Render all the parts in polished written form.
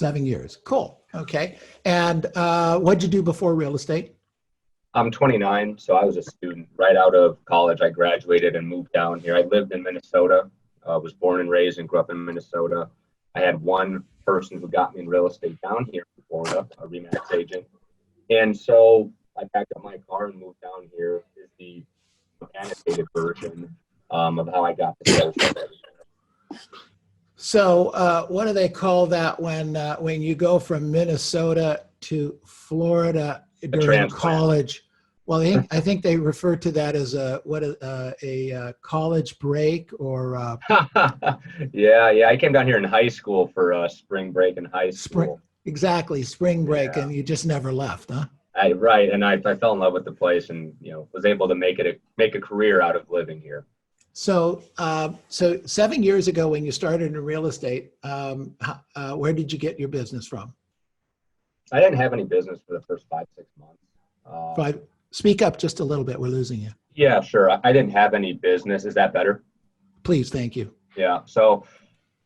7 years. Cool. Okay. And what'd you do before real estate? I'm 29, so I was a student right out of college. I graduated and moved down here. I lived in Minnesota, was born and raised and grew up in Minnesota. I had one person who got me in real estate down here in Florida, a Remax agent. And so I packed up my car and moved down here. Is the annotated version of how I got the sales. So what do they call that when you go from Minnesota to Florida during transplant. college? Well, I think they refer to that as a college break or Yeah. I came down here in high school for spring break in high school. spring break, Yeah. and you just never left, huh? Right, and I fell in love with the place, and was able to make a career out of living here. So 7 years ago when you started in real estate, where did you get your business from? I didn't have any business for the first 5-6 months. Speak up just a little bit. We're losing you. Yeah, sure. I didn't have any business. Is that better? Please, thank you. Yeah. So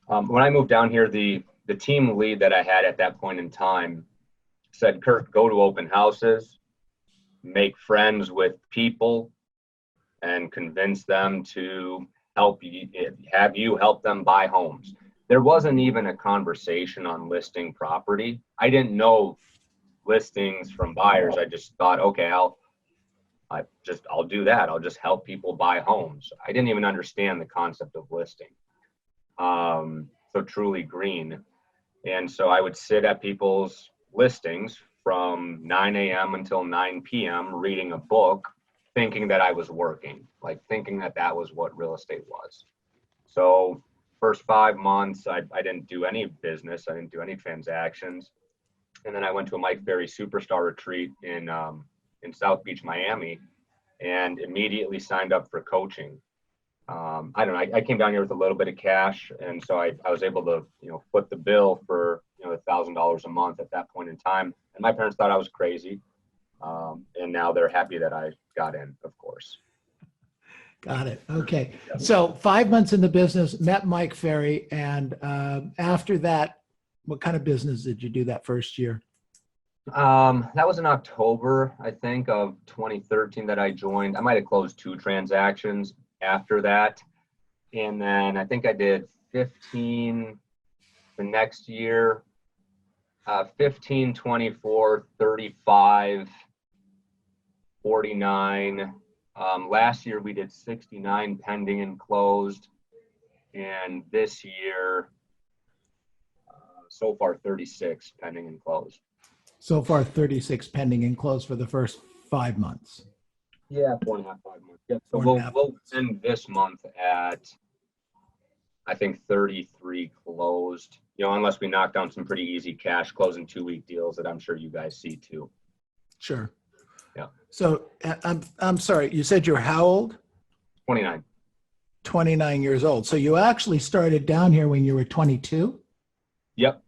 when I moved down here, the team lead that I had at that point in time said, "Kurt, go to open houses, make friends with people, and convince them to have you help them buy homes." There wasn't even a conversation on listing property. I didn't know listings from buyers. I just thought, okay, I'll do that. I'll just help people buy homes. I didn't even understand the concept of listing. So truly green. And so I would sit at people's listings from 9 a.m. until 9 p.m. reading a book, thinking that I was working, like thinking that was what real estate was. So first 5 months, I didn't do any business. I didn't do any transactions. And then I went to a Mike Ferry Superstar retreat in South Beach, Miami, and immediately signed up for coaching. I don't know. I came down here with a little bit of cash, and so I was able to, foot the bill for $1,000 a month at that point in time. And my parents thought I was crazy, and now they're happy that I got in, of course. Got it. Okay. So 5 months in the business, met Mike Ferry, and after that, what kind of business did you do that first year? That was in October, I think, of 2013 that I joined. I might have closed 2 transactions after that. And then I think I did 15 the next year, 15, 24, 35, 49. Last year we did 69 pending and closed. And this year, so far 36 pending and closed. So far, 36 pending and closed for the first 5 months. Yeah, 4.5, 5 months. Yep. So we'll end this month at, I think, 33 closed. Unless we knock down some pretty easy cash closing 2-week deals that I'm sure you guys see too. Sure. Yeah. So I'm sorry. You said you're how old? 29. 29 years old. So you actually started down here when you were 22? Yep.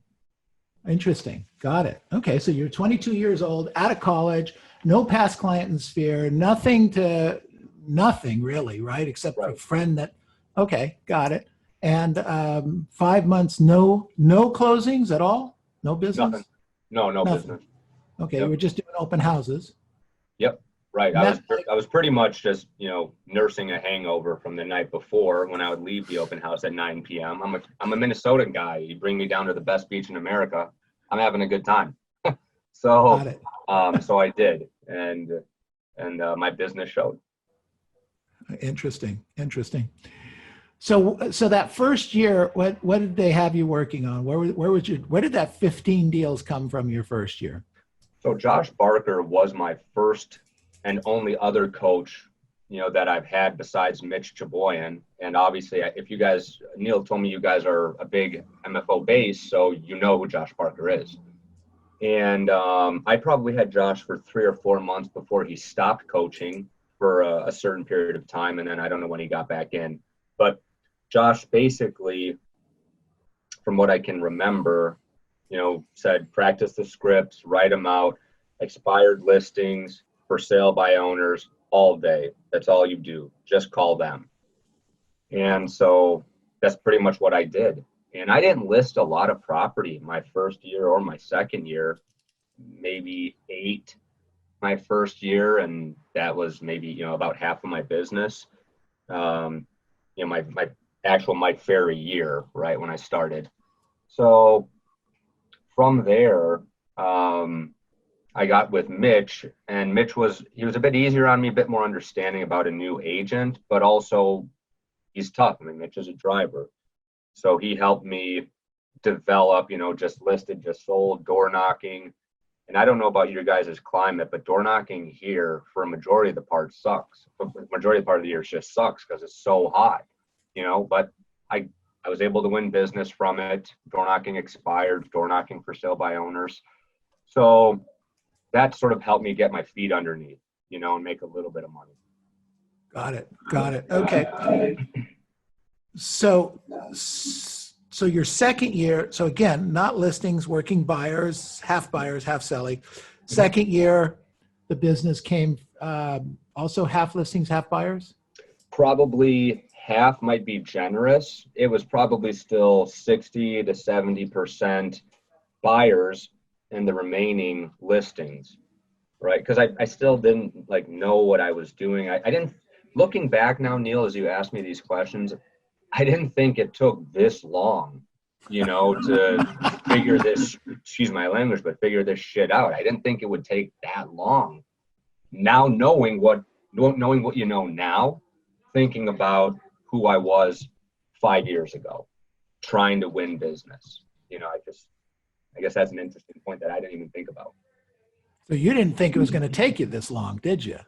Interesting. Got it. Okay. So you're 22 years old, out of college, no past client in Sphere, nothing really, right? Except for a friend that, okay, got it. And 5 months, no closings at all? No business? Nothing. No Nothing. Business. Okay. Yep. You were just doing open houses. Yep. Right. I was pretty much just, nursing a hangover from the night before when I would leave the open house at 9 p.m. I'm a Minnesota guy. You bring me down to the best beach in America, I'm having a good time. So I did, and my business showed. Interesting. So that first year, what did they have you working on? Where did that 15 deals come from your first year? So Josh Barker was my first and only other coach, that I've had besides Mitch Chaboyan. And obviously, if you guys, Neil told me you guys are a big MFO base, so you know who Josh Barker is. And I probably had Josh for 3 or 4 months before he stopped coaching for a certain period of time. And then I don't know when he got back in. But Josh basically, from what I can remember, said practice the scripts, write them out, expired listings, for sale by owners all day. That's all you do. Just call them. And so that's pretty much what I did. And I didn't list a lot of property my first year or my second year, maybe 8 my first year. And that was maybe, about half of my business. My very year, right, when I started. So from there, I got with Mitch, and he was a bit easier on me, a bit more understanding about a new agent, but also he's tough. I mean, Mitch is a driver. So he helped me develop, just listed, just sold, door knocking. And I don't know about your guys' climate, but door knocking here for a majority of the part sucks. The majority of the part of the year just sucks because it's so hot, but I was able to win business from it. Door knocking expired, door knocking for sale by owners. So that sort of helped me get my feet underneath, and make a little bit of money. Got it. Okay. So your second year, so again, not listings, working buyers, half selling. Second year, the business came also half listings, half buyers? Probably half, might be generous. It was probably still 60 to 70% buyers and the remaining listings, right? Because I still didn't know what I was doing. I didn't, looking back now, Neil, as you asked me these questions, I didn't think it took this long, to figure this, excuse my language, but figure this shit out. I didn't think it would take that long. Now knowing what you know now, thinking about who I was 5 years ago, trying to win business. I guess that's an interesting point that I didn't even think about. So you didn't think it was going to take you this long, did you?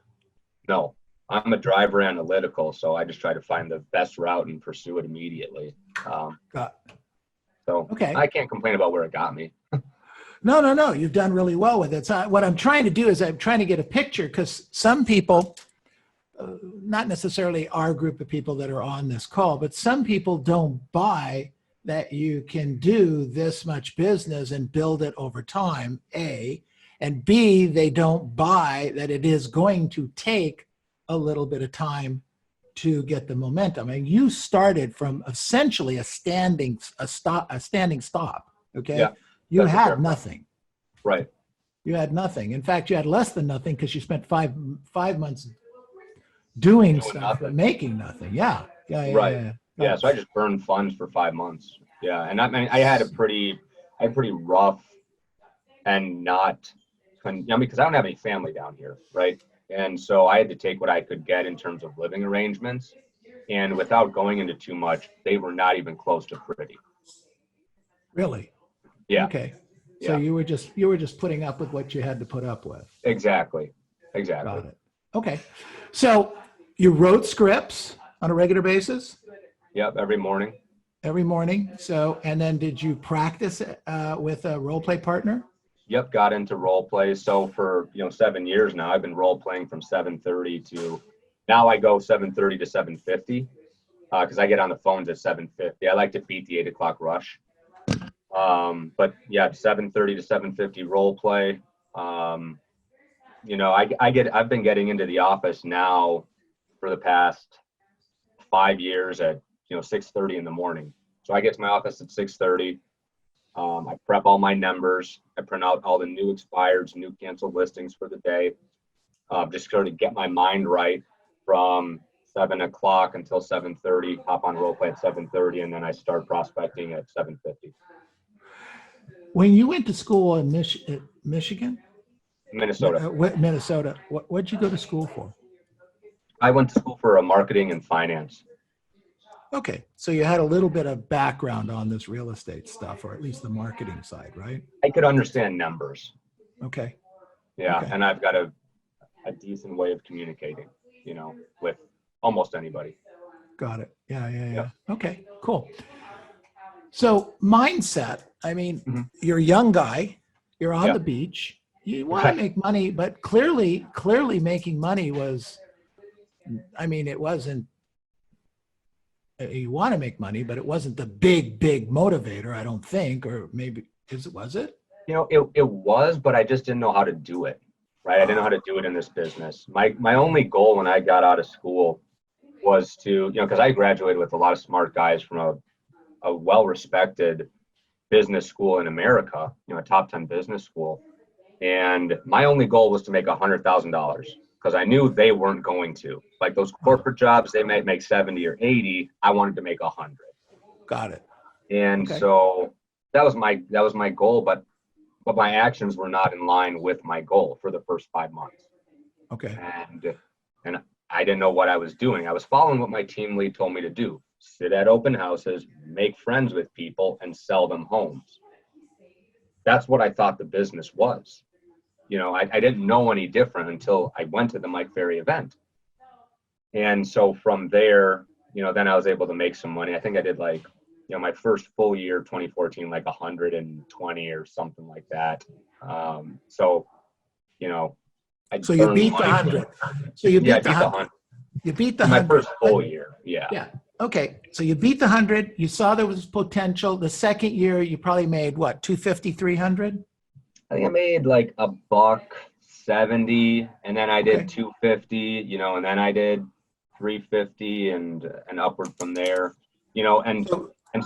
No, I'm a driver analytical, so I just try to find the best route and pursue it immediately. So okay. I can't complain about where it got me. No. You've done really well with it. So what I'm trying to do is I'm trying to get a picture, because some people, not necessarily our group of people that are on this call, but some people don't buy that you can do this much business and build it over time, A, and B, they don't buy that it is going to take a little bit of time to get the momentum. I mean, you started from essentially a standing stop. Okay. Yeah, you had nothing. Right. You had nothing. In fact, you had less than nothing, because you spent five months doing stuff, nothing. but making nothing. Yeah. Right. Yeah. So I just burned funds for 5 months. Yeah. And I had a pretty rough and not, because I don't have any family down here. Right. And so I had to take what I could get in terms of living arrangements, and without going into too much, they were not even close to pretty. Really? Yeah. Okay. So you were just putting up with what you had to put up with. Exactly. Got it. Okay. So you wrote scripts on a regular basis? Yep. Every morning. So, and then did you practice with a role play partner? Yep. Got into role play. So for, 7 years now, I've been role playing from 7:30 to now I go 7:30 to 7:50 because I get on the phones at 7:50. I like to beat the 8 o'clock rush. But yeah, 7:30 to 7:50 role play. I've been getting into the office now for the past 5 years at 6:30 in the morning. So I get to my office at 6:30. I prep all my numbers. I print out all the new expireds, new canceled listings for the day. Just sort of get my mind right from 7 o'clock until 7:30. Hop on role play at 7:30, and then I start prospecting at 7:50. When you went to school in Michigan? Minnesota. Minnesota. What'd you go to school for? I went to school for marketing and finance. Okay. So you had a little bit of background on this real estate stuff, or at least the marketing side, right? I could understand numbers. Okay. Yeah. Okay. And I've got a decent way of communicating, with almost anybody. Got it. Yeah. Okay, cool. So mindset, I mean, You're a young guy, you're on the beach, you want to make money, but clearly making money was, it wasn't, you want to make money, but it wasn't the big motivator, I don't think, or maybe, was it? It was, but I just didn't know how to do it, right? I didn't know how to do it in this business. My only goal when I got out of school was to, because I graduated with a lot of smart guys from a a well-respected business school in America, a top 10 business school. And my only goal was to make $100,000 because I knew they weren't going to. Like those corporate jobs, they might make 70 or 80. I wanted to make 100. Got it. And Okay. so that was my goal, but my actions were not in line with my goal for the first 5 months. Okay. And I didn't know what I was doing. I was following what my team lead told me to do. Sit at open houses, make friends with people, and sell them homes. That's what I thought the business was. I didn't know any different until I went to the Mike Ferry event. And so from there, then I was able to make some money. I think I did my first full year, 2014, like 120 or something like that. So you beat the 100. So you beat the 100. You beat the 100. My first full year. Yeah. Yeah. Okay. So you beat the 100. You saw there was potential. The second year, you probably made what, 250, 300? I think I made like $170, and then I did 250, and then I did 350 and upward from there, and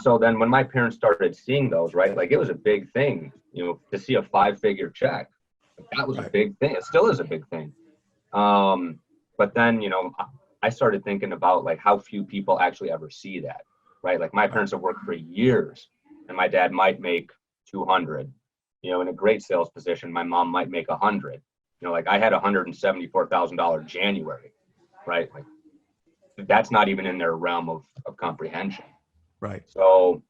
so then when my parents started seeing those, right, like it was a big thing, to see a 5-figure check. That was a big thing. It still is a big thing. But then, I started thinking about like how few people actually ever see that, right? Like my parents have worked for years, and my dad might make 200. In a great sales position, my mom might make 100. Like I had $174,000 January, right? Like that's not even in their realm of comprehension. Right. So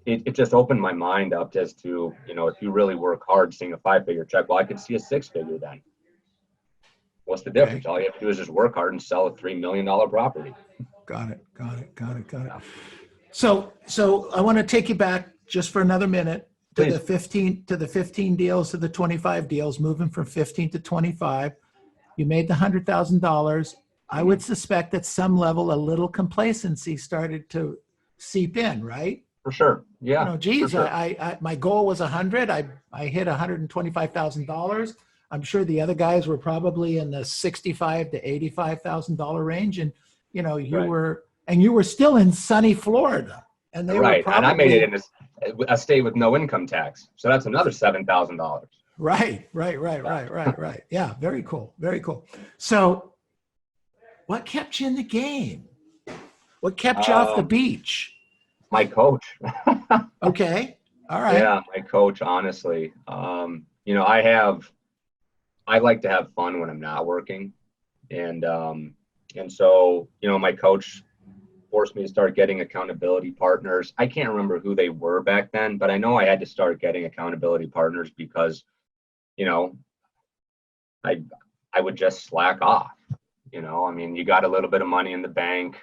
it just opened my mind up as to, if you really work hard, seeing a 5-figure check, well, I could see a 6-figure then. What's the difference? All you have to do is just work hard and sell a $3 million property. Got it. So I want to take you back just for another minute to the 15 deals to the 25 deals, moving from 15 to 25. You made the $100,000. I would suspect at some level a little complacency started to seep in, right? For sure. Yeah. Geez, sure. I my goal was 100. I hit $125,000. I'm sure the other guys were probably in the $65,000 to $85,000 range, and you were still in sunny Florida, and they were probably, and I made it in a state with no income tax, so that's another $7,000. Right. Yeah, very cool. So, what kept you in the game? What kept you off the beach? My coach. Okay. All right. Yeah, my coach, honestly. I like to have fun when I'm not working. And so, my coach forced me to start getting accountability partners. I can't remember who they were back then, but I know I had to start getting accountability partners because, I would just slack off. You got a little bit of money in the bank.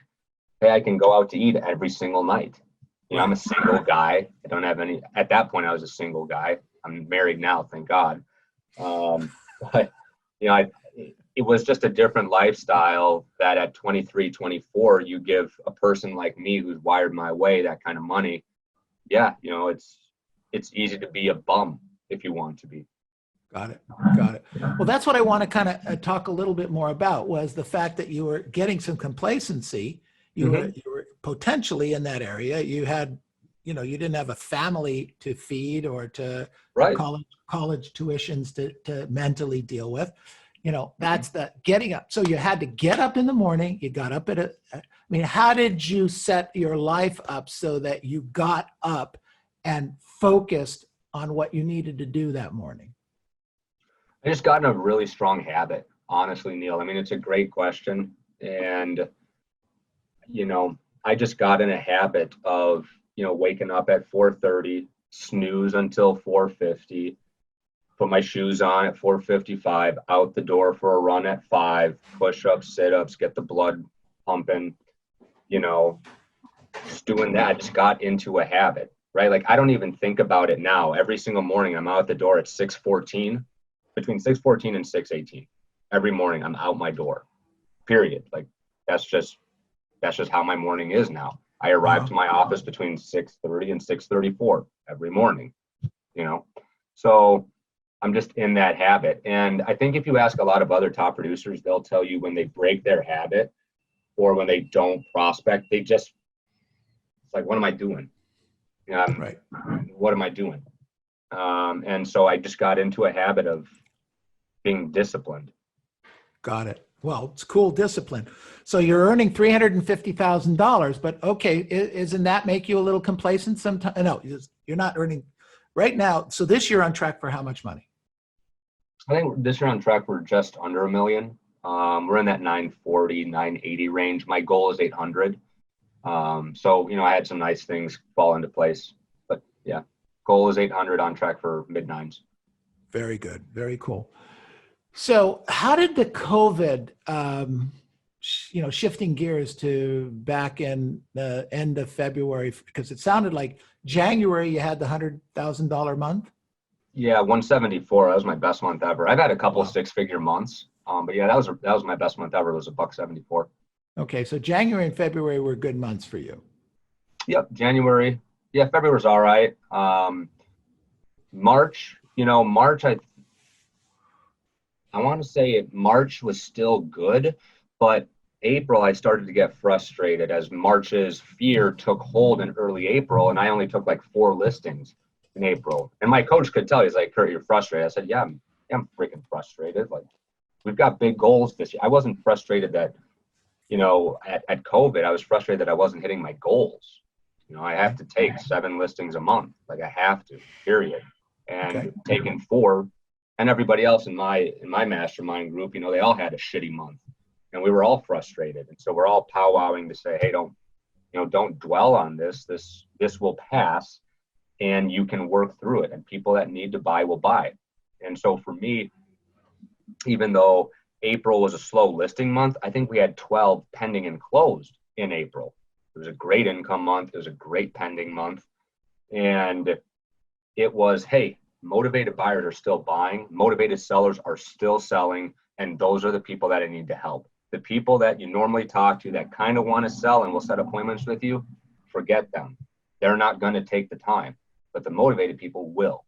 Hey, I can go out to eat every single night. I'm a single guy. I don't have any, at that point I was a single guy. I'm married now, thank God. But, it was just a different lifestyle that at 23, 24, you give a person like me who's wired my way that kind of money. Yeah, it's easy to be a bum if you want to be. Got it. Well, that's what I want to kind of talk a little bit more about, was the fact that you were getting some complacency. You were potentially in that area. You had, you didn't have a family to feed or to college tuitions to mentally deal with. That's the getting up. So you had to get up in the morning. You got up how did you set your life up so that you got up and focused on what you needed to do that morning? I just got in a really strong habit, honestly, Neil. It's a great question. And, I just got in a habit of, waking up at 4:30, snooze until 4:50, put my shoes on at 4:55, out the door for a run at 5, push-ups, sit-ups, get the blood pumping, just doing that. I just got into a habit, right? Like I don't even think about it now. Every single morning I'm out the door at 6:14, between 6:14 and 6:18. Every morning I'm out my door, period. Like that's just how my morning is now. I arrive to my office between 6:30 and 6:34 every morning, so I'm just in that habit. And I think if you ask a lot of other top producers, they'll tell you when they break their habit or when they don't prospect, they just like, what am I doing? Right. What am I doing? And so I just got into a habit of being disciplined. Got it. Well, it's cool discipline. So you're earning $350,000, but okay, isn't that make you a little complacent sometimes? No, you're not earning right now. So this year on track for how much money? I think this year on track, we're just under $1 million. We're in that 940, 980 range. My goal is 800. So, I had some nice things fall into place, but yeah, goal is 800, on track for mid nines. Very good. Very cool. So how did the COVID, shifting gears to back in the end of February, because it sounded like January you had the $100,000 month? Yeah, 174. That was my best month ever. I've had a couple Wow. six-figure months. But yeah, that was my best month ever. It was $174. Okay, so January and February were good months for you. Yep, January. Yeah, February was all right. March, March, I want to say March was still good, but April I started to get frustrated as March's fear took hold in early April, and I only took like 4 listings in April. And my coach could tell. He's like, "Kurt, you're frustrated." I said, "Yeah, I'm freaking frustrated. Like, we've got big goals this year." I wasn't frustrated that, at COVID, I was frustrated that I wasn't hitting my goals. I have to take 7 listings a month. Like, I have to, period. And Okay. taking 4, and everybody else in my mastermind group, they all had a shitty month, and we were all frustrated. And so we're all powwowing to say, "Hey, don't dwell on this. This will pass, and you can work through it. And people that need to buy will buy." And so for me, even though April was a slow listing month, I think we had 12 pending and closed in April. It was a great income month. It was a great pending month. And it was, hey, motivated buyers are still buying, motivated sellers are still selling, and those are the people that I need to help. The people that you normally talk to that kind of want to sell and will set appointments with you, forget them. They're not going to take the time, but the motivated people will.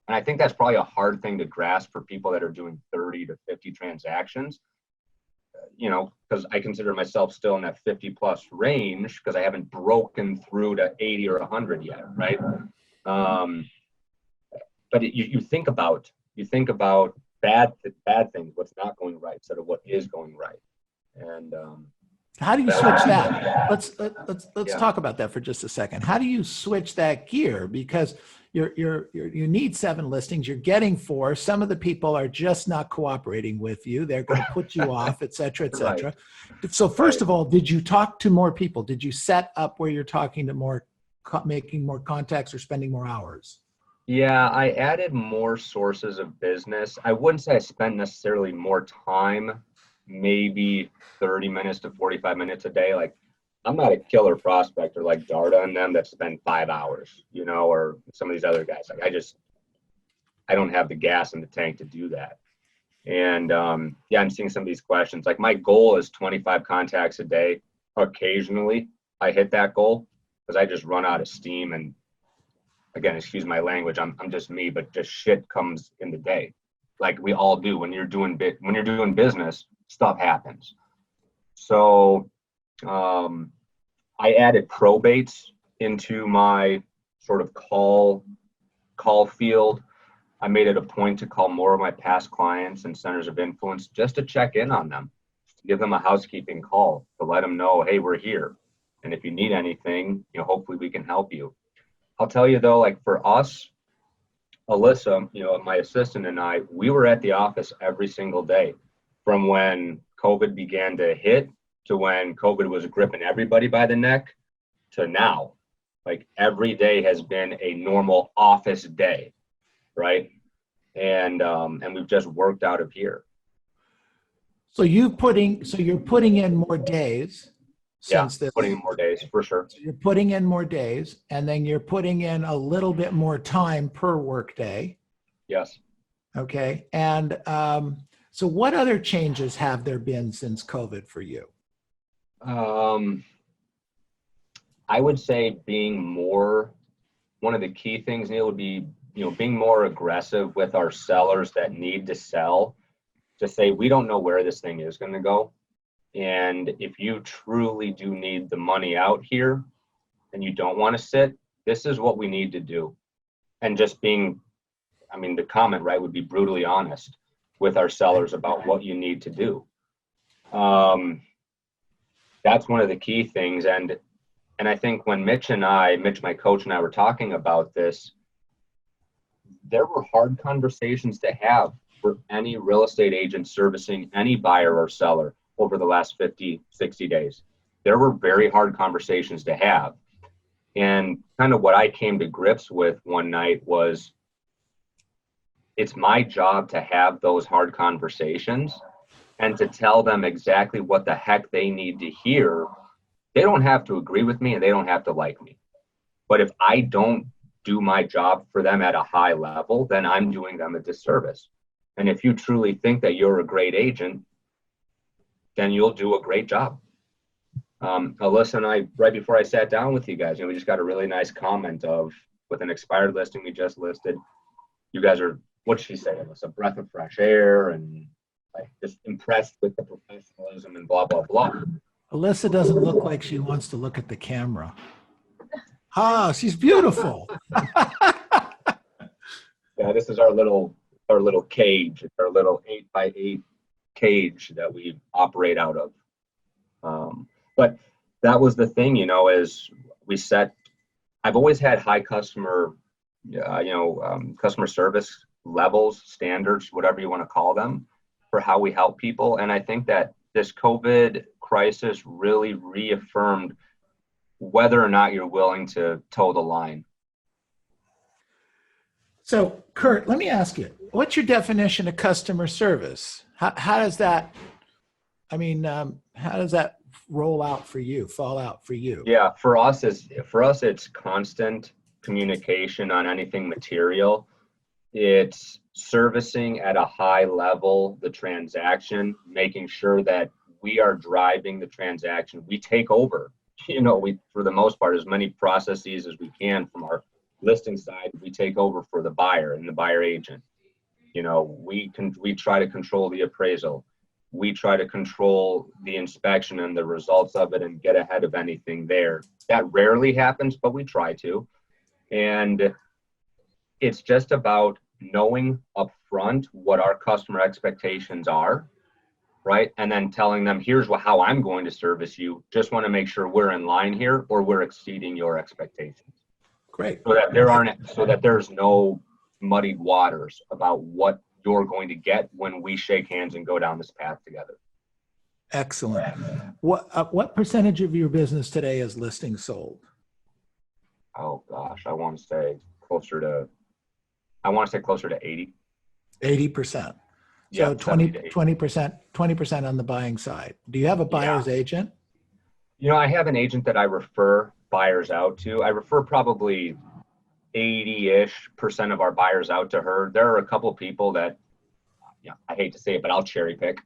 And I think that's probably a hard thing to grasp for people that are doing 30 to 50 transactions, because I consider myself still in that 50 plus range because I haven't broken through to 80 or 100 yet, right? But you think about bad things, what's not going right, instead of what is going right. And how do you switch that? Let's Yeah. talk about that for just a second. How do you switch that gear? Because you need 7 listings, you're getting 4. Some of the people are just not cooperating with you. They're going to put you off, et cetera, et cetera. Right. So first of all, did you talk to more people? Did you set up where you're talking to making more contacts or spending more hours? Yeah, I added more sources of business. I wouldn't say I spent necessarily more time, maybe 30 minutes to 45 minutes a day. Like, I'm not a killer prospector like Darda and them that spend 5 hours, or some of these other guys. Like, I don't have the gas in the tank to do that. And yeah, I'm seeing some of these questions. Like, my goal is 25 contacts a day. Occasionally, I hit that goal because I just run out of steam. And again, excuse my language, I'm just me, but just shit comes in the day, like we all do. When you're doing business, stuff happens. So I added probates into my sort of call field. I made it a point to call more of my past clients and centers of influence just to check in on them, to give them a housekeeping call, to let them know, hey, we're here. And if you need anything, hopefully we can help you. I'll tell you though, like for us, Alyssa, my assistant and I, we were at the office every single day from when COVID began to hit to when COVID was gripping everybody by the neck to now. Like, every day has been a normal office day, right? And we've just worked out of here. So you're putting in more days. Since this, putting in more days for sure. So you're putting in more days, and then you're putting in a little bit more time per workday. Yes. Okay. And so what other changes have there been since COVID for you? I would say one of the key things, Neil, would be, being more aggressive with our sellers that need to sell, to say, we don't know where this thing is going to go. And if you truly do need the money out here, and you don't want to sit, this is what we need to do. And just being, I mean, the comment, right, would be brutally honest with our sellers about what you need to do. That's one of the key things. And I think when Mitch, my coach, and I were talking about this, there were hard conversations to have for any real estate agent servicing any buyer or seller over the last 50, 60 days. There were very hard conversations to have. And kind of what I came to grips with one night was, it's my job to have those hard conversations and to tell them exactly what the heck they need to hear. They don't have to agree with me and they don't have to like me. But if I don't do my job for them at a high level, then I'm doing them a disservice. And if you truly think that you're a great agent, then you'll do a great job. Alyssa and I, right before I sat down with you guys, we just got a really nice comment with an expired listing we just listed. You guys are, what'd she say? It was a breath of fresh air and like just impressed with the professionalism and blah, blah, blah. Alyssa doesn't look like she wants to look at the camera. Ah, she's beautiful. Yeah, this is our little cage. It's our little 8x8 cage that we operate out of. But that was the thing, as we set, I've always had high customer service levels, standards, whatever you want to call them, for how we help people. And I think that this COVID crisis really reaffirmed whether or not you're willing to toe the line. So, Kurt, let me ask you, what's your definition of customer service? How does that, how does that fall out for you? Yeah, for us, it's constant communication on anything material. It's servicing at a high level the transaction, making sure that we are driving the transaction. We take over, we, for the most part, as many processes as we can from our listing side, we take over for the buyer and the buyer agent. We try to control the appraisal. We try to control the inspection and the results of it and get ahead of anything there. That rarely happens, but we try to. And it's just about knowing upfront what our customer expectations are, right? And then telling them, here's how I'm going to service you. Just want to make sure we're in line here or we're exceeding your expectations. Great. So that there's no muddied waters about what you're going to get when we shake hands and go down this path together. Excellent. What percentage of your business today is listings sold? Oh gosh, I want to say closer to 80. 80%. Yeah, So 20% on the buying side. Do you have a buyer's agent? I have an agent that I refer buyers out to. I refer probably 80-ish% of our buyers out to her. There are a couple of people that, I hate to say it, but I'll cherry pick.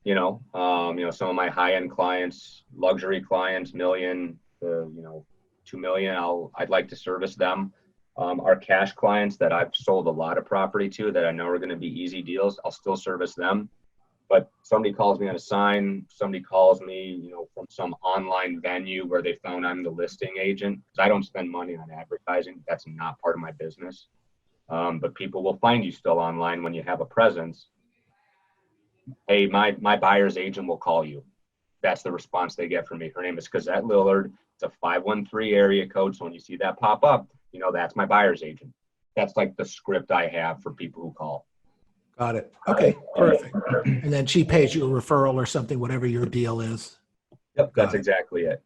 Some of my high-end clients, luxury clients, million to 2 million, I'd like to service them. Our cash clients that I've sold a lot of property to that I know are going to be easy deals, I'll still service them. But somebody calls me on a sign, somebody calls me, from some online venue where they found I'm the listing agent, because I don't spend money on advertising. That's not part of my business. But people will find you still online when you have a presence. Hey, my buyer's agent will call you. That's the response they get from me. Her name is Cosette Lillard. It's a 513 area code. So when you see that pop up, that's my buyer's agent. That's like the script I have for people who call. Got it. Okay, perfect. And then she pays you a referral or something, whatever your deal is. Yep, that's exactly it.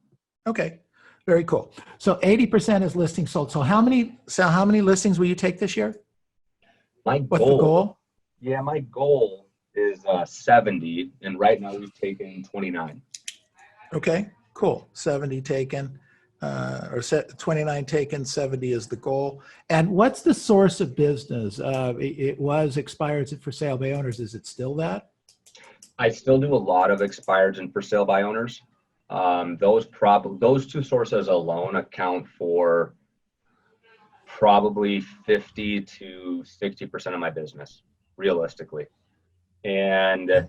Okay, very cool. So 80% is listings sold. So how many listings will you take this year? What's the goal? Yeah, my goal is 70, and right now we've taken 29. Okay, cool. 70 taken. Or 29 taken, 70 is the goal. And what's the source of business? It was expireds and for sale by owners. Is it still that? I still do a lot of expireds and for sale by owners. Those two sources alone account for probably 50 to 60% of my business, realistically. And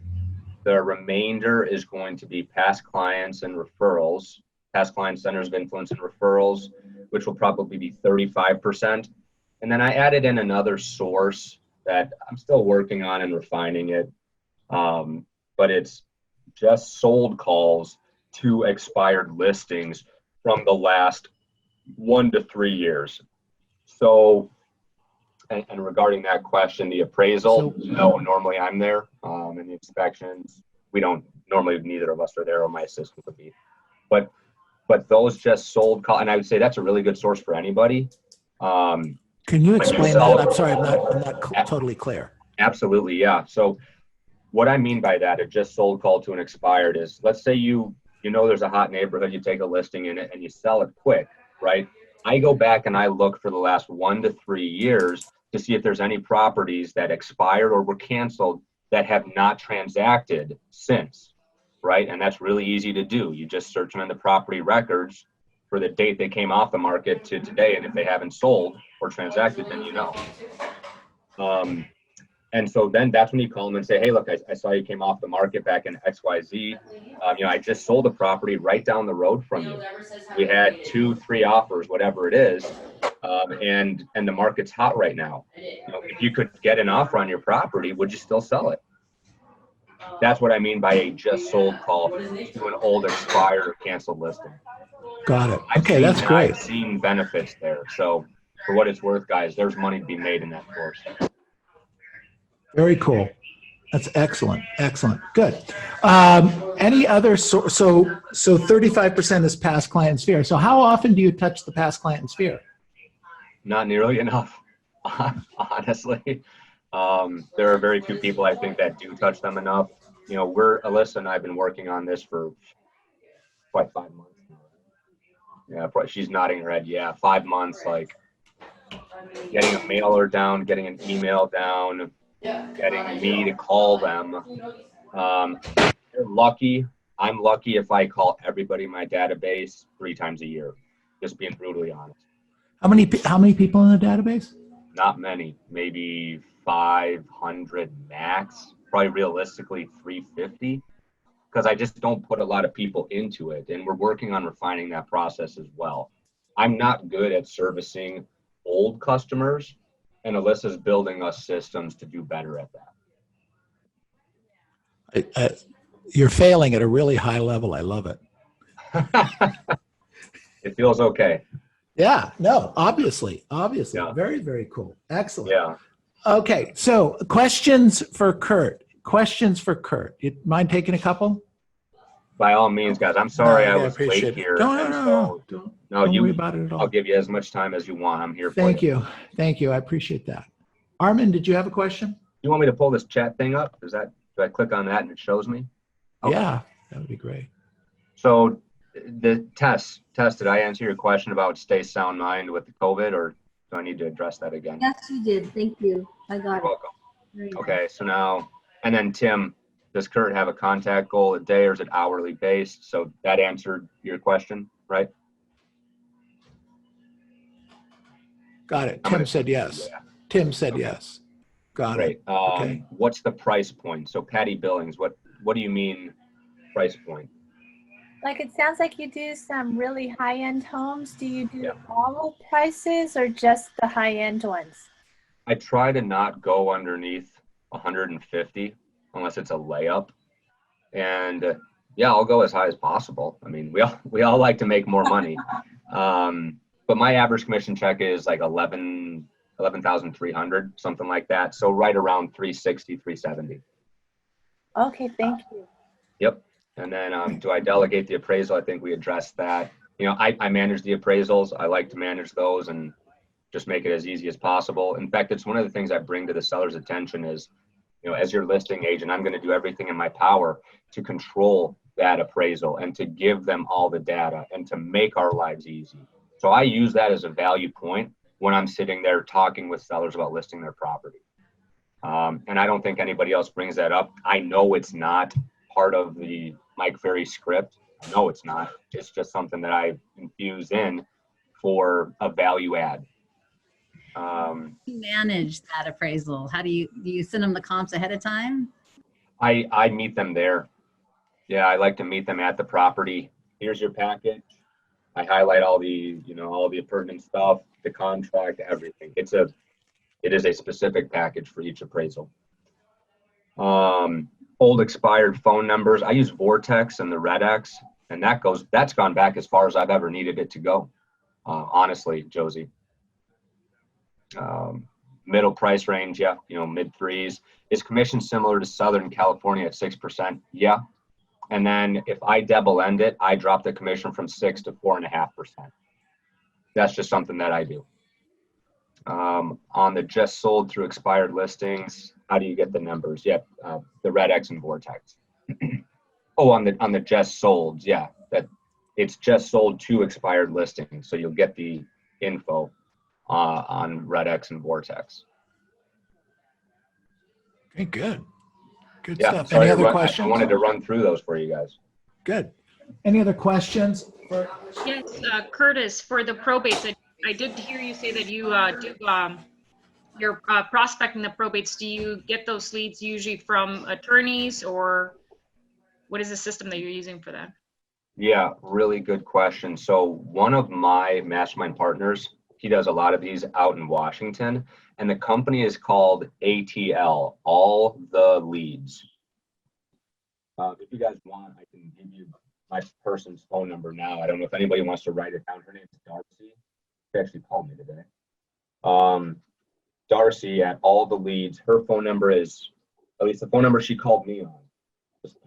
the remainder is going to be past clients and referrals past client centers of influence and referrals, which will probably be 35%. And then I added in another source that I'm still working on and refining it. But it's just sold calls to expired listings from the last 1 to 3 years. So, and regarding that question, the appraisal, no, normally I'm there, and the inspections, we don't, normally neither of us are there, or my assistant would be. But those just sold call, and I would say that's a really good source for anybody. Can you explain that? I'm sorry, I'm not totally clear. Absolutely, yeah. So what I mean by that, a just sold call to an expired is, let's say you know there's a hot neighborhood, you take a listing in it and you sell it quick, right? I go back and I look for the last 1 to 3 years to see if there's any properties that expired or were canceled that have not transacted since, right? And that's really easy to do. You just search them in the property records for the date they came off the market to today, and if they haven't sold or transacted, then you know. And so then that's when you call them and say, hey, look, I saw you came off the market back in XYZ. I just sold a property right down the road from you. We had 2, 3 offers, whatever it is, and the market's hot right now. If you could get an offer on your property, would you still sell it? That's what I mean by a just sold call to an old expired or canceled listing. Got it. Okay, that's great. I've seen benefits there. So for what it's worth, guys, there's money to be made in that course. Very cool. That's excellent. Excellent. Good. Any other so 35% is past client sphere. So how often do you touch the past client sphere? Not nearly enough, honestly. There are very few people I think that do touch them enough. Alyssa and I have been working on this for quite 5 months. Yeah, probably, she's nodding her head. Yeah, 5 months, like getting a mailer down, getting an email down, getting me to call them. They're lucky. I'm lucky if I call everybody in my database 3 times a year, just being brutally honest. How many people in the database? Not many, maybe 500 max, probably realistically 350, because I just don't put a lot of people into it. And we're working on refining that process as well. I'm not good at servicing old customers, and Alyssa's building us systems to do better at that. You're failing at a really high level. I love it. It feels okay. Yeah, no, obviously. Yeah. Very, very cool. Excellent. Yeah. Okay, so questions for Kurt. You mind taking a couple? By all means, guys. I'm sorry I was late here. Don't worry about it at all. I'll give you as much time as you want. I'm here for you. Thank you. I appreciate that. Armin, did you have a question? You want me to pull this chat thing up? Do I click on that and it shows me? Okay. Yeah, that would be great. So the test, did I answer your question about stay sound mind with the COVID, or do I need to address that again? Yes, you did. Thank you. I got it. Welcome. Okay, so now, and then Tim, does Kurt have a contact goal a day, or is it hourly based? So that answered your question, right? Got it. Tim said yes. Yeah. Tim said yes. Got it. Okay. What's the price point? So Patty Billings, what do you mean price point? Like, it sounds like you do some really high-end homes. Do you do all prices or just the high-end ones? I try to not go underneath 150 unless it's a layup. And I'll go as high as possible. I mean, we all like to make more money. But my average commission check is like 11,300, something like that. So right around 360, 370. Okay, thank you. Yep. And then do I delegate the appraisal? I think we addressed that. I manage the appraisals. I like to manage those and just make it as easy as possible. In fact, it's one of the things I bring to the seller's attention is, as your listing agent, I'm going to do everything in my power to control that appraisal and to give them all the data and to make our lives easy. So I use that as a value point when I'm sitting there talking with sellers about listing their property. And I don't think anybody else brings that up. I know it's not part of the Mike Ferry script. No, it's not. It's just something that I infuse in for a value add. You manage that appraisal. How do you send them the comps ahead of time? I meet them there. Yeah, I like to meet them at the property. here's your package. I highlight all the, all the pertinent stuff, the contract, everything. It is a specific package for each appraisal. Old expired phone numbers. I use Vortex and the Red X, and that's gone back as far as I've ever needed it to go. Honestly, Josie. Middle price range, yeah, mid threes. Is commission similar to Southern California at 6%? Yeah. And then if I double end it, I drop the commission from 6 to 4.5%. That's just something that I do. On the just sold through expired listings, how do you get the numbers? Yep, the Red X and Vortex. Oh, on the just sold, yeah, that it's just sold to expired listings, so you'll get the info on Red X and Vortex. Okay, good Yeah, stuff. Any other questions? I wanted to run through those for you guys. Good. Any other questions? Yes, Curtis, for the probates, I did hear you say that you do you're prospecting the probates. Do you get those leads usually from attorneys, or what is the system that you're using for that? Yeah, really good question. So one of my mastermind partners, he does a lot of these out in Washington, and the company is called ATL, All the Leads. If you guys want, I can give you my person's phone number now. I don't know if anybody wants to write it down. Her name's Darcy. She actually called me today. Darcy at All the Leads. Her phone number is, at least the phone number she called me on, is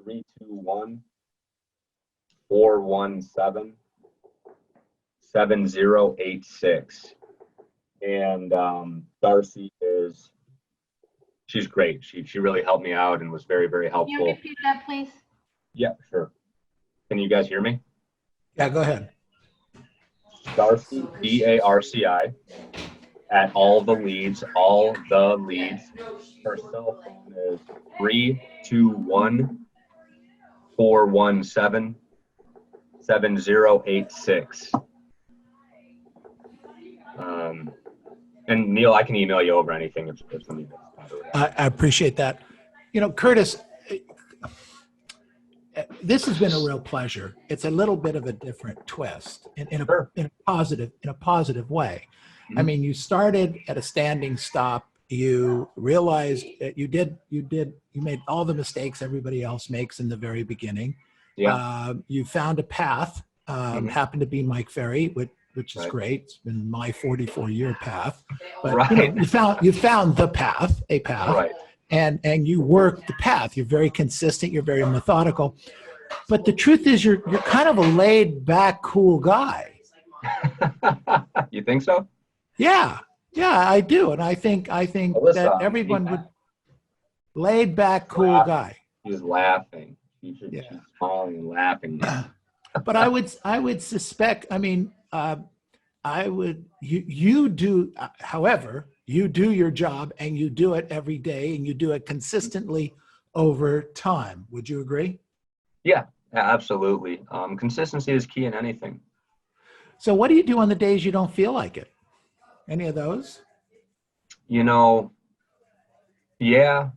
321-417-7086. And Darcy she's great. She really helped me out and was very, very helpful. Can you repeat that, please? Yeah, sure. Can you guys hear me? Yeah, go ahead. Darcy, D-A-R-C-I, at All the Leads. Her cell phone is 321-417-7086. And Neil, I can email you over anything if somebody does. I appreciate that. Curtis, this has been a real pleasure. It's a little bit of a different twist in a positive way. Mm-hmm. I mean, you started at a standing stop. You realized that you made all the mistakes everybody else makes in the very beginning. Yeah. You found a path, happened to be Mike Ferry, which is Right. great. It's been my 44-year path, but Right. you found a path, Right. and you work the path. You're very consistent. You're very methodical. But the truth is, you're kind of a laid back, cool guy. You think so? Yeah, I do, and I think Alyssa, that everyone would laid back, cool guy. He's laughing. She's smiling and laughing. But I would suspect. I mean, you do. However, you do your job, and you do it every day, and you do it consistently over time. Would you agree? Yeah, absolutely. Consistency is key in anything. So what do you do on the days you don't feel like it? Any of those? Yeah,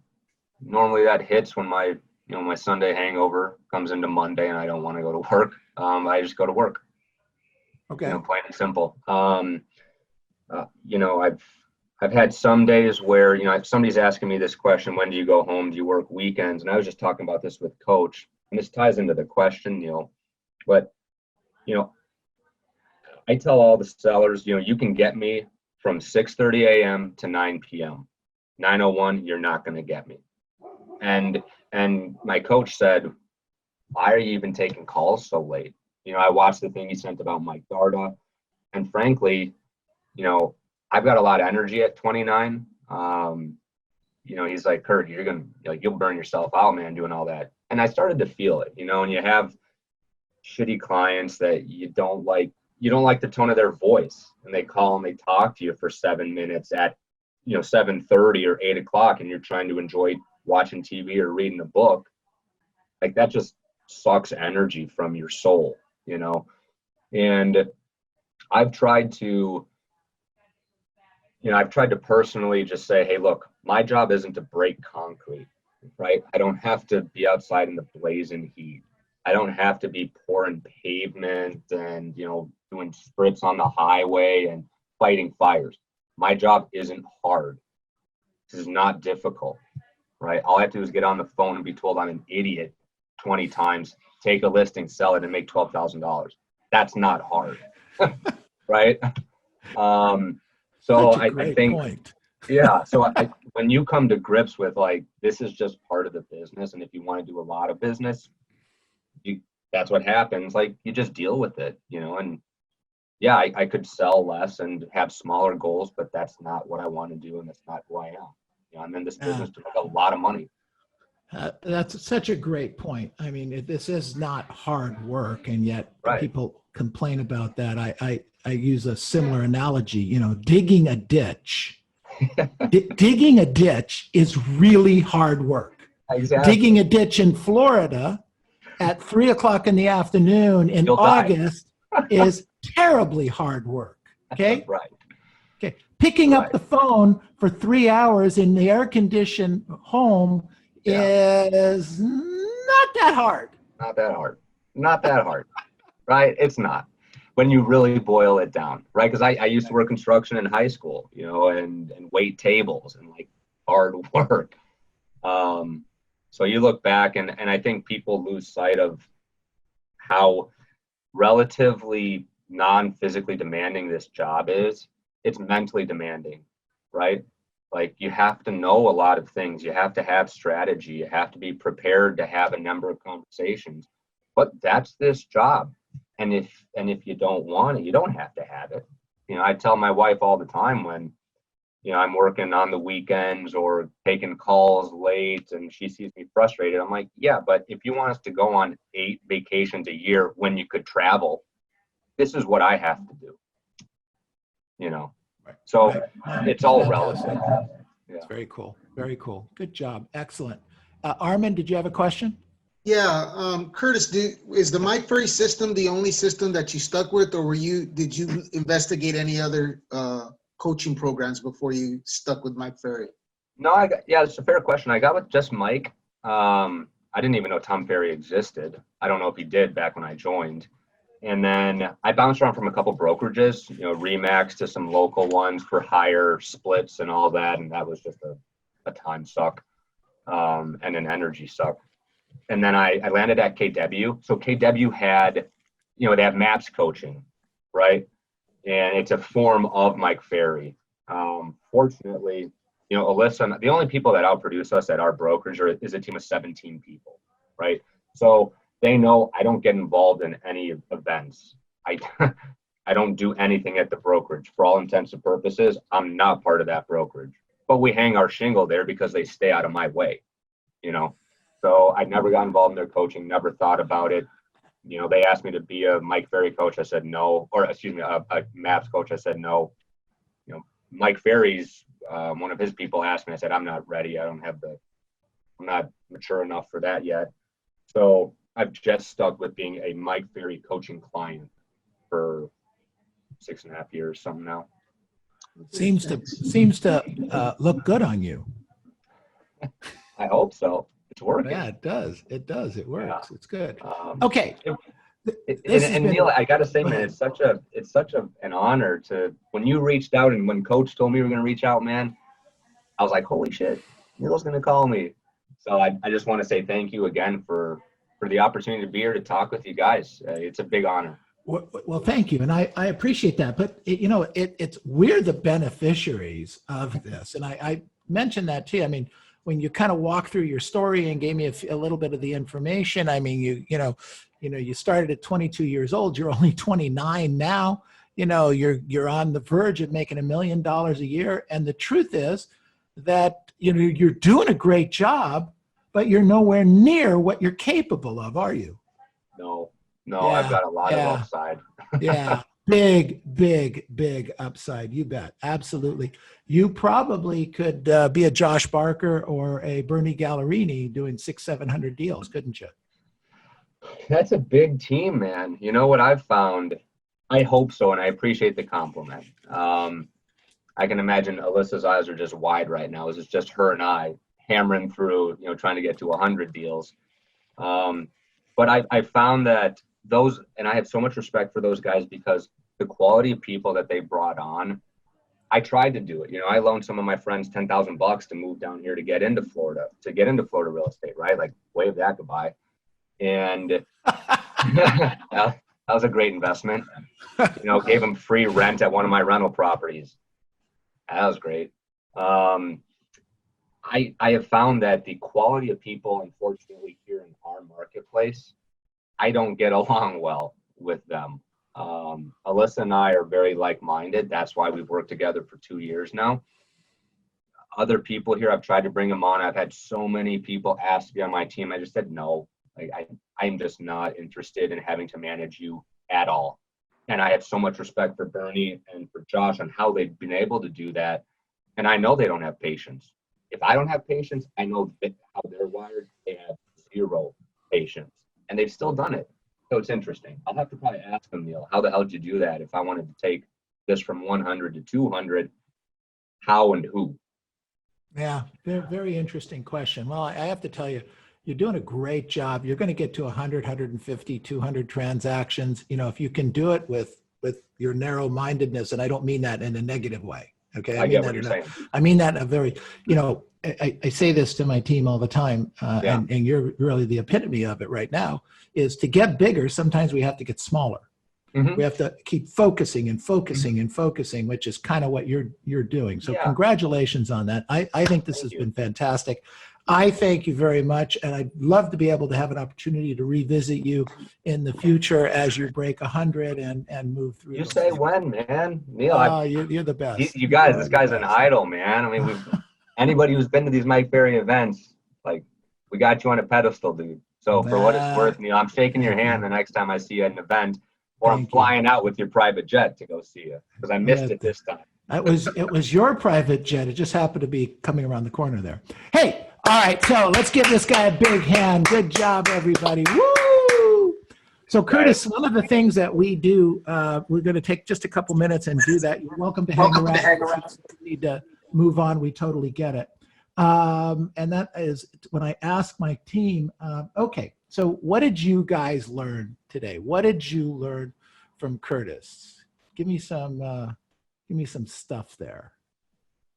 normally that hits when my Sunday hangover comes into Monday and I don't want to go to work. I just go to work. Okay. Plain and simple. I've had some days where, if somebody's asking me this question, when do you go home? Do you work weekends? And I was just talking about this with Coach, and this ties into the question, Neil. But, I tell all the sellers, you can get me from 6:30 a.m. to 9 p.m. 9:01, you're not going to get me. And my coach said, why are you even taking calls so late? I watched the thing he sent about Mike Darda, and frankly, I've got a lot of energy at 29. He's like, Kurt, you'll burn yourself out, man, doing all that. And I started to feel it, and you have shitty clients that you don't like the tone of their voice, and they call and they talk to you for 7 minutes at 7:30 or 8 o'clock, and you're trying to enjoy watching TV or reading a book. Like, that just sucks energy from your soul, and I've tried to personally just say, hey, look, my job isn't to break concrete, right? I don't have to be outside in the blazing heat. I don't have to be pouring pavement and, doing splits on the highway and fighting fires. My job isn't hard. This is not difficult, right? All I have to do is get on the phone and be told I'm an idiot 20 times, take a listing, sell it, and make $12,000. That's not hard, right? So I think, point. yeah. So when you come to grips with like, this is just part of the business, and if you want to do a lot of business, that's what happens. Like, you just deal with it, and yeah, I could sell less and have smaller goals, but that's not what I want to do, and that's not who I am. I'm in this business to make a lot of money. That's such a great point. I mean, this is not hard work, and yet people complain about that. I use a similar analogy. Digging a ditch. Digging a ditch is really hard work. Exactly. Digging a ditch in Florida at 3:00 in the afternoon in August is terribly hard work. Okay. Right. Okay. Picking up the phone for 3 hours in the air-conditioned home is not that hard. Not that hard. Right? It's not. When you really boil it down, right? Because I used to work construction in high school, and wait tables and like hard work. So you look back and I think people lose sight of how relatively non-physically demanding this job is. It's mentally demanding, right? Like, you have to know a lot of things. You have to have strategy. You have to be prepared to have a number of conversations. But that's this job. And if you don't want it, you don't have to have it. I tell my wife all the time when, I'm working on the weekends or taking calls late and she sees me frustrated. I'm like, yeah, but if you want us to go on 8 vacations a year when you could travel, this is what I have to do. So it's all relative. Yeah. It's very cool. Very cool. Good job. Excellent. Armin, did you have a question? Yeah, Curtis, is the Mike Ferry system the only system that you stuck with, or did you investigate any other coaching programs before you stuck with Mike Ferry? No, it's a fair question. I got with just Mike. I didn't even know Tom Ferry existed. I don't know if he did back when I joined. And then I bounced around from a couple brokerages, Remax to some local ones for higher splits and all that. And that was just a time suck and an energy suck. And then I landed at KW. So KW had, they have MAPS coaching, right? And it's a form of Mike Ferry. Fortunately, Alyssa, the only people that outproduce us at our brokerage is a team of 17 people, right? So they know I don't get involved in any events. I don't do anything at the brokerage. For all intents and purposes, I'm not part of that brokerage. But we hang our shingle there because they stay out of my way, So I never got involved in their coaching, never thought about it. They asked me to be a Mike Ferry coach. I said no, or excuse me, a MAPS coach. I said no. Mike Ferry's one of his people asked me. I said, I'm not ready. I'm not mature enough for that yet. So I've just stuck with being a Mike Ferry coaching client for 6.5 years, something now. Seems to look good on you. I hope so. It's working. Yeah, it does. It does. It works. Yeah. It's good. Okay. Neil, I got to say, man, it's such an honor when you reached out and when Coach told me you were going to reach out, man, I was like, holy shit, Neil's going to call me. So I just want to say thank you again for the opportunity to be here to talk with you guys. It's a big honor. Well, thank you. And I appreciate that. But, we're the beneficiaries of this. And I mentioned that too. I mean, when you kind of walk through your story and gave me a little bit of the information, I mean, you started at 22 years old. You're only 29 now. You're on the verge of making $1 million a year. And the truth is that, you're doing a great job, but you're nowhere near what you're capable of, are you? No, yeah, I've got a lot of upside. Yeah. Big upside. You bet. Absolutely. You probably could be a Josh Barker or a Bernie Gallerini doing 600-700 deals, couldn't you? That's a big team, man. You know what I've found? I hope so, and I appreciate the compliment. I can imagine Alyssa's eyes are just wide right now. It's just her and I hammering through, trying to get to 100 deals. But I found that those, and I have so much respect for those guys because the quality of people that they brought on, I tried to do it. You know, I loaned some of my friends $10,000 to move down here to get into Florida real estate, right? Like wave that goodbye. And that was a great investment. You know, gave them free rent at one of my rental properties. That was great. I have found that the quality of people, unfortunately, here in our marketplace, I don't get along well with them. Alyssa and I are very like-minded. That's why we've worked together for 2 years now. Other people here, I've tried to bring them on. I've had so many people ask to be on my team. I just said no. I'm just not interested in having to manage you at all. And I have so much respect for Bernie and for Josh on how they've been able to do that. And I know they don't have patience. If I don't have patience, I know how they're wired. They have zero patience. And they've still done it. So it's interesting. I'll have to probably ask them, Neil, how the hell did you do that? If I wanted to take this from 100 to 200, how and who? Yeah, very interesting question. Well, I have to tell you, you're doing a great job. You're going to get to 100, 150, 200 transactions. You know, if you can do it with your narrow-mindedness, and I don't mean that in a negative way. Okay, I get what you're saying. I mean that in a very, you know, I say this to my team all the time, and you're really the epitome of it right now, is to get bigger, sometimes we have to get smaller. Mhm. We have to keep focusing and focusing and focusing, which is kind of what you're doing. So congratulations on that. I think this has been fantastic. I thank you very much, and I'd love to be able to have an opportunity to revisit you in the future as you break 100 and move through. You say when, man. Neil, you're the best. you guys, this guy's an idol, man. I mean, anybody who's been to these Mike Ferry events, like, we got you on a pedestal, dude. So for what it's worth, Neil, I'm shaking your hand the next time I see you at an event, or I'm flying out with your private jet to go see you, because I missed it this time. It was your private jet. It just happened to be coming around the corner there. Hey, all right, so let's give this guy a big hand. Good job, everybody. Woo! So Curtis, one of the things that we do, we're going to take just a couple minutes and do that. You're welcome to hang around. If you need to move on, we totally get it. And that is when I ask my team, okay, so what did you guys learn today? What did you learn from Curtis? Give me some stuff there.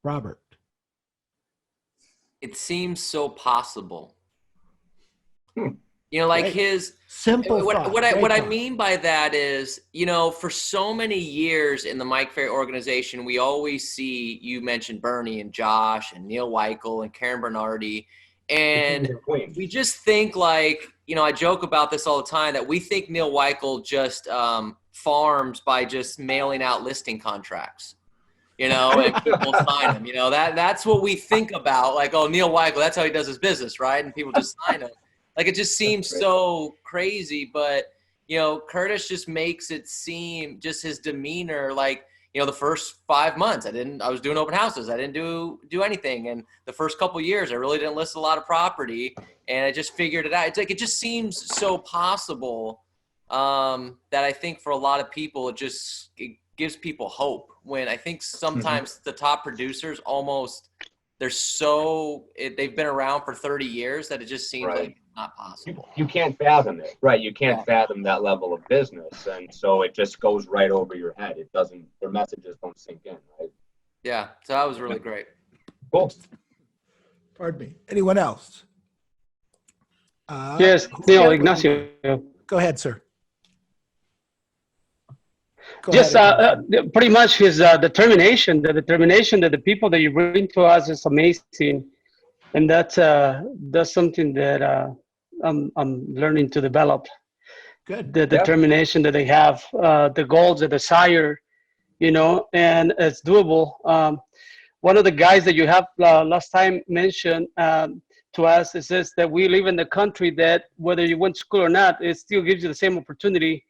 Robert. It seems so possible. You know, like his simple. What I mean by that is, you know, for so many years in the Mike Ferry organization, we always see, you mentioned Bernie and Josh and Neil Weichel and Karen Bernardi, and we just think, like, you know, I joke about this all the time, that we think Neil Weichel just farms by just mailing out listing contracts. You know, and people sign him. You know, that's what we think about. Like, oh, Neil Weichel, that's how he does his business, right? And people just sign him. Like, it just seems so crazy. But, you know, Curtis just makes it seem, just his demeanor, like, you know, the first 5 months, I was doing open houses. I didn't do anything. And the first couple of years, I really didn't list a lot of property. And I just figured it out. It's like, it just seems so possible that I think for a lot of people, it gives people hope. When I think sometimes the top producers they've been around for 30 years that it just seems like not possible. You can't fathom it, right? You can't fathom that level of business. And so it just goes right over your head. Their messages don't sink in, right? Yeah. So that was really great. Cool. Pardon me. Anyone else? Yes, Neil, Ignacio. Go ahead, sir. Pretty much his determination. The determination that the people that you bring to us is amazing, and that's something that I'm learning to develop. Good. The determination that they have, the goals, the desire, you know, and it's doable. One of the guys that you have last time mentioned to us is this, that we live in the country that whether you went to school or not, it still gives you the same opportunity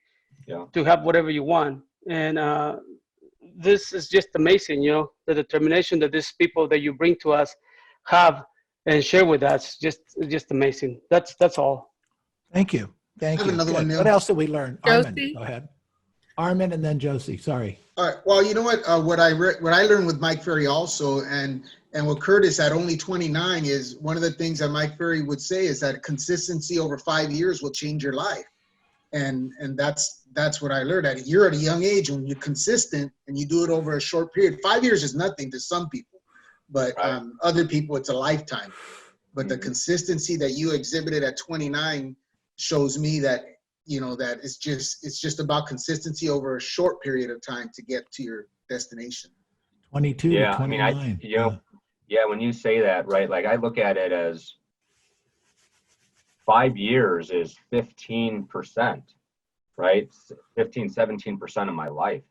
to have whatever you want. And this is just amazing, you know, the determination that these people that you bring to us have and share with us, just amazing. That's all. Thank you. Thank you. Another one, Neil. What else did we learn? Josie? Armin, go ahead. Armin and then Josie. Sorry. All right. Well, you know what? What I learned with Mike Ferry also, and And what Curtis at only 29 is one of the things that Mike Ferry would say is that consistency over 5 years will change your life. And that's what I learned. You're at a young age when you're consistent and you do it over a short period. 5 years is nothing to some people, but other people it's a lifetime. But the consistency that you exhibited at 29 shows me that, you know, that it's just about consistency over a short period of time to get to your destination. 22 Yeah, to 29. I mean, yeah, when you say that, right, like I look at it as 5 years is 15%, right? 15, 17% of my life,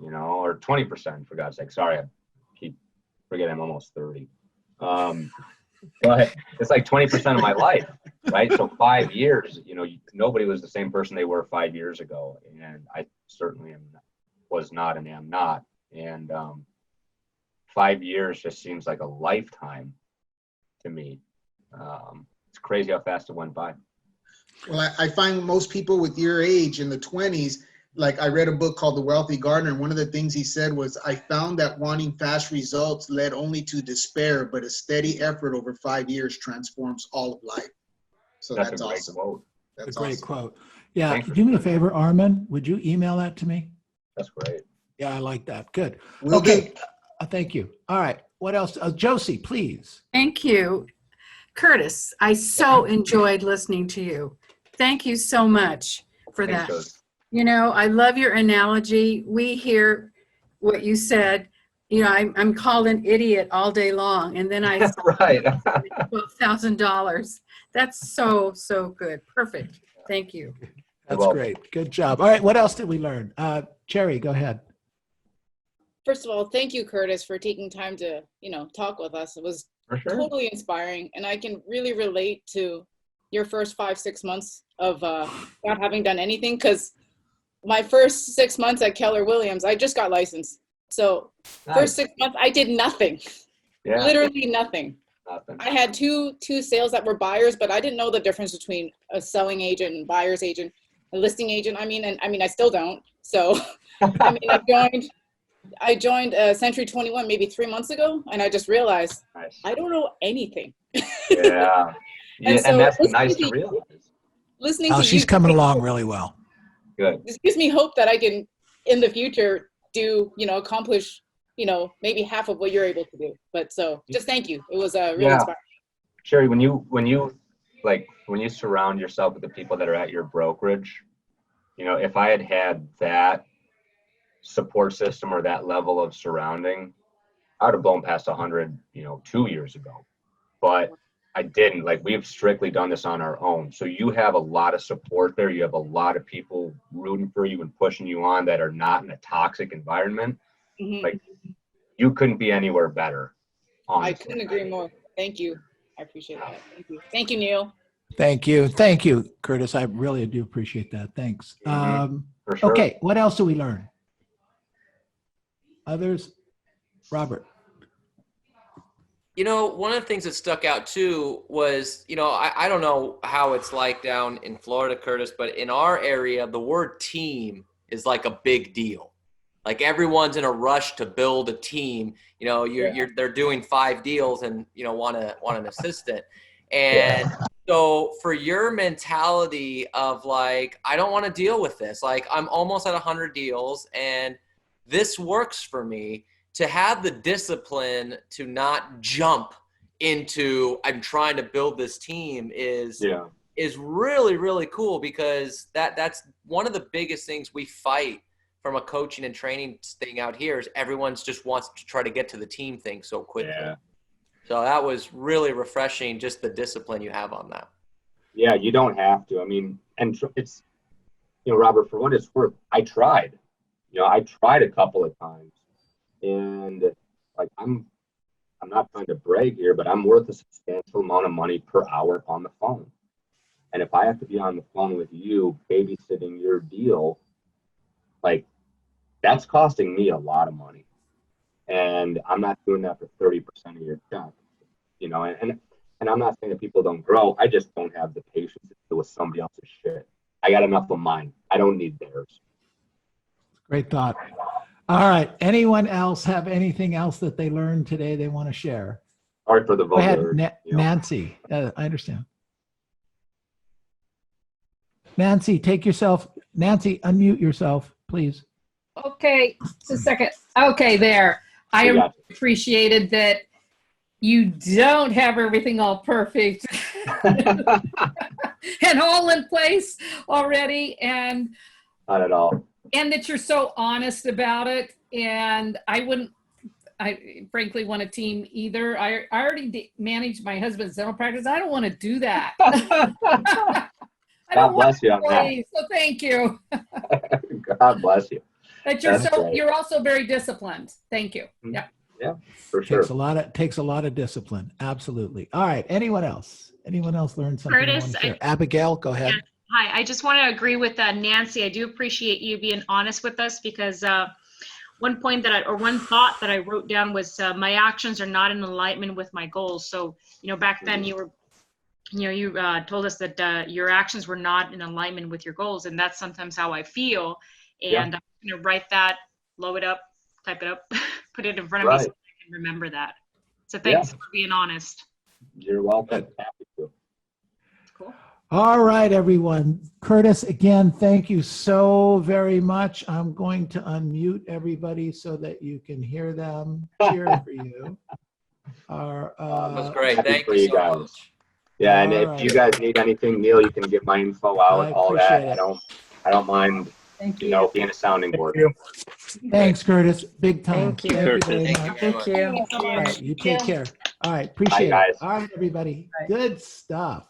you know, or 20% for God's sake. Sorry, I keep forgetting I'm almost 30. But it's like 20% of my life, right? So 5 years, you know, nobody was the same person they were 5 years ago. And I certainly was not and am not. And 5 years just seems like a lifetime to me. It's crazy how fast it went by. Well, I find most people with your age in the 20s, like I read a book called The Wealthy Gardener, and one of the things he said was, I found that wanting fast results led only to despair, but a steady effort over 5 years transforms all of life. So that's a great awesome. quote. That's a great quote. Yeah, Thanks for do me a sharing that. favor, Armin. Would you email that to me? That's great. Yeah, I like that. Good. Will Okay. Thank you. All right. What else? Josie, please. Thank you. Curtis, I so enjoyed listening to you. Thank you so much for Thanks, that. Josie. You know, I love your analogy. We hear what you said. You know, I'm called an idiot all day long, and then I Right. $12,000. That's so good. Perfect. Thank you. That's welcome. great. Good job. All right. What else did we learn? Cherry, go ahead. First of all, thank you, Curtis, for taking time to, you know, talk with us. It was For sure. totally inspiring, and I can really relate to your first 5-6 months of not having done anything, because my first 6 months at Keller Williams, I just got licensed. So first 6 months, I did nothing. Yeah. Literally nothing. Nothing. I had two sales that were buyers, but I didn't know the difference between a selling agent and buyer's agent, a listing agent. I still don't. So, I mean, I joined Century 21 maybe 3 months ago, and I just realized I don't know anything. Yeah. And so and that's nice to realize. Listening Oh, to she's you coming along really well. Good. this gives me hope that I can, in the future, do, you know, accomplish, you know, maybe half of what you're able to do. But so just thank you. It was really inspiring. Sherry, when you surround yourself with the people that are at your brokerage, you know, if I had that support system or that level of surrounding, I would have blown past 100, you know, 2 years ago. But I didn't. Like, we've strictly done this on our own. So you have a lot of support there. You have a lot of people rooting for you and pushing you on that are not in a toxic environment. Mm-hmm. Like, you couldn't be anywhere better. Honestly. I couldn't agree more. Thank you. I appreciate that. Thank you. Thank you, Neil. Thank you. Thank you, Curtis. I really do appreciate that. Thanks. For sure. Okay. What else do we learn? Others? Robert. You know, one of the things that stuck out too was, you know, I don't know how it's like down in Florida, Curtis, but in our area, the word team is like a big deal. Like, everyone's in a rush to build a team. You know, they're doing 5 deals and, you know, want an assistant. And so for your mentality of like, I don't want to deal with this. Like, I'm almost at 100 deals and this works for me. To have the discipline to not jump into, I'm trying to build this team is really, really cool, because that's one of the biggest things we fight from a coaching and training thing out here is everyone's just wants to try to get to the team thing so quickly. Yeah. So that was really refreshing, just the discipline you have on that. Yeah, you don't have to. I mean, and it's, you know, Robert, for what it's worth, I tried. You know, I tried a couple of times. And like, I'm not trying to brag here, but I'm worth a substantial amount of money per hour on the phone. And if I have to be on the phone with you babysitting your deal, like, that's costing me a lot of money. And I'm not doing that for 30% of your check, you know, and I'm not saying that people don't grow. I just don't have the patience to deal with somebody else's shit. I got enough of mine. I don't need theirs. Great thought. All right. Anyone else have anything else that they learned today they want to share? Sorry for the Go ahead, vulgar. Nancy. I understand. Nancy, Nancy, unmute yourself, please. Okay, just a second. Okay, there. We I got appreciated that you don't have everything all perfect and all in place already, and Not at all. that you're so honest about it. And I frankly want a team either. I already manage my husband's dental practice. I don't want to do that. I God don't want bless you on that. employees, so thank you. God bless you. That you're That's right. you're also very disciplined. Thank you. Yeah. Yeah, for sure. Takes a lot of discipline. Absolutely. All right. Anyone else? Anyone else learn something? Curtis, you want to share? Abigail, go ahead. Yeah. Hi, I just want to agree with Nancy. I do appreciate you being honest with us, because one thought that I wrote down was my actions are not in alignment with my goals. So, back then you told us that your actions were not in alignment with your goals, and that's sometimes how I feel. And write that, blow it up, type it up, put it in front of me so I can remember that. So thanks for being honest. You're welcome. Happy to. Cool. All right, everyone. Curtis, again, thank you so very much. I'm going to unmute everybody so that you can hear them cheer for you. That was great. Thank for you you so guys. much. Yeah, and All if right. you guys need anything, Neil, you can give my info out, I all that. appreciate it. I don't mind, Thank you. being a sounding board. Thanks, Curtis. Big time. Thank you. Thank you Thank very you much. very much. Thank you. All right, you take care. All right, appreciate guys. it. All right, everybody. Good stuff.